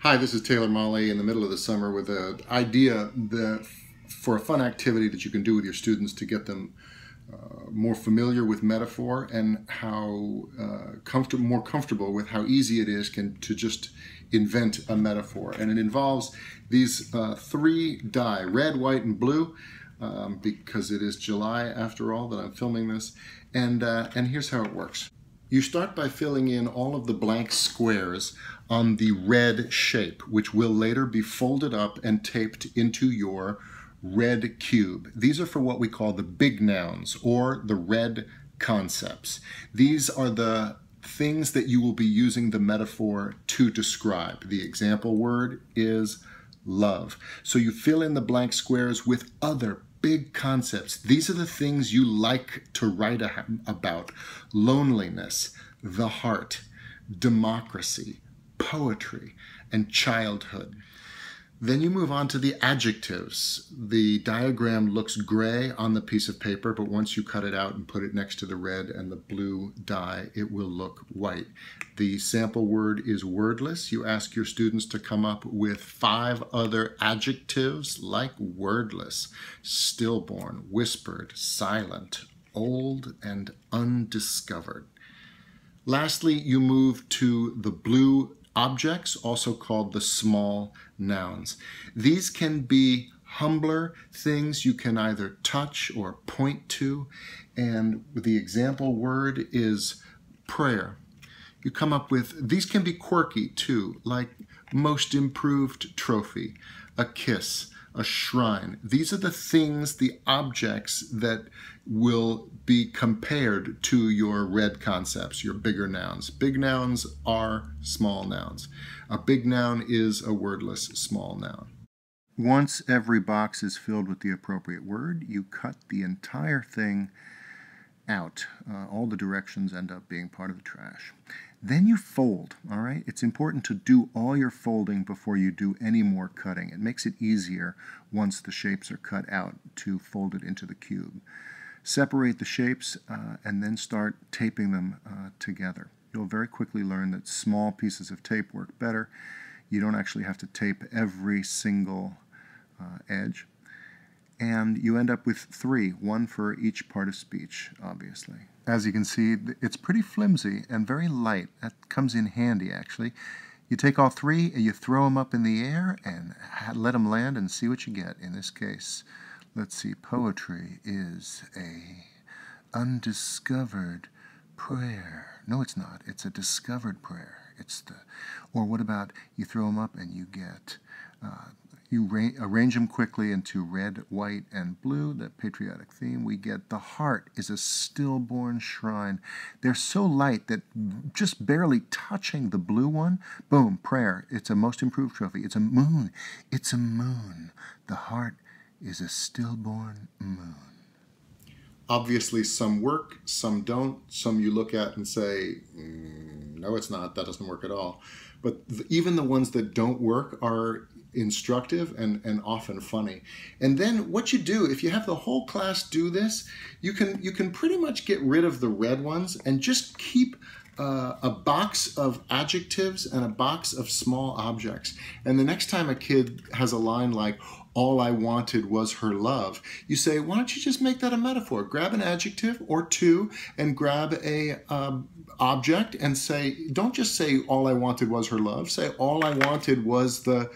Hi, this is Taylor Molly in the middle of the summer with an idea for a fun activity that you can do with your students to get them more familiar with metaphor and how more comfortable with how easy it is to just invent a metaphor. And it involves these three die, red, white, and blue, because it is July after all that I'm filming this. And here's how it works. You start by filling in all of the blank squares on the red shape, which will later be folded up and taped into your red cube. These are for what we call the big nouns, or the red concepts. These are the things that you will be using the metaphor to describe. The example word is love. So you fill in the blank squares with other big concepts. These are the things you like to write about: loneliness, the heart, democracy, poetry, and childhood. Then you move on to the adjectives. The diagram looks gray on the piece of paper, but once you cut it out and put it next to the red and the blue die, it will look white. The sample word is wordless. You ask your students to come up with 5 other adjectives like wordless, stillborn, whispered, silent, old, and undiscovered. Lastly, you move to the blue objects, also called the small nouns. These can be humbler things you can either touch or point to, and the example word is prayer. You come up with, these can be quirky too, like most improved trophy, a kiss, a shrine. These are the things, the objects that will be compared to your red concepts, your bigger nouns. Big nouns are small nouns. A big noun is a wordless small noun. Once every box is filled with the appropriate word, you cut the entire thing out. All the directions end up being part of the trash. Then you fold, all right? It's important to do all your folding before you do any more cutting. It makes it easier once the shapes are cut out to fold it into the cube. Separate the shapes and then start taping them together. You'll very quickly learn that small pieces of tape work better. You don't actually have to tape every single edge. And you end up with 3, 1 for each part of speech, obviously. As you can see, it's pretty flimsy and very light. That comes in handy, actually. You take all 3 and you throw them up in the air and let them land and see what you get. In this case, let's see, poetry is a undiscovered prayer. No, it's not. It's a discovered prayer. Or what about you throw them up and you get... You arrange them quickly into red, white, and blue, that patriotic theme. We get the heart is a stillborn shrine. They're so light that just barely touching the blue one, boom, prayer. It's a most improved trophy. It's a moon. It's a moon. The heart is a stillborn moon. Obviously, some work, some don't. Some you look at and say, no, it's not. That doesn't work at all. But even the ones that don't work are instructive and often funny. And then what you do, if you have the whole class do this, you can pretty much get rid of the red ones and just keep a box of adjectives and a box of small objects. And the next time a kid has a line like, all I wanted was her love, you say, why don't you just make that a metaphor? Grab an adjective or 2 and grab a object and say, don't just say all I wanted was her love, say all I wanted was the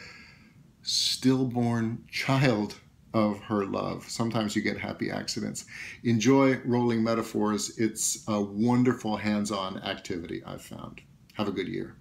stillborn child of her love. Sometimes you get happy accidents. Enjoy rolling metaphors. It's a wonderful hands-on activity, I've found. Have a good year.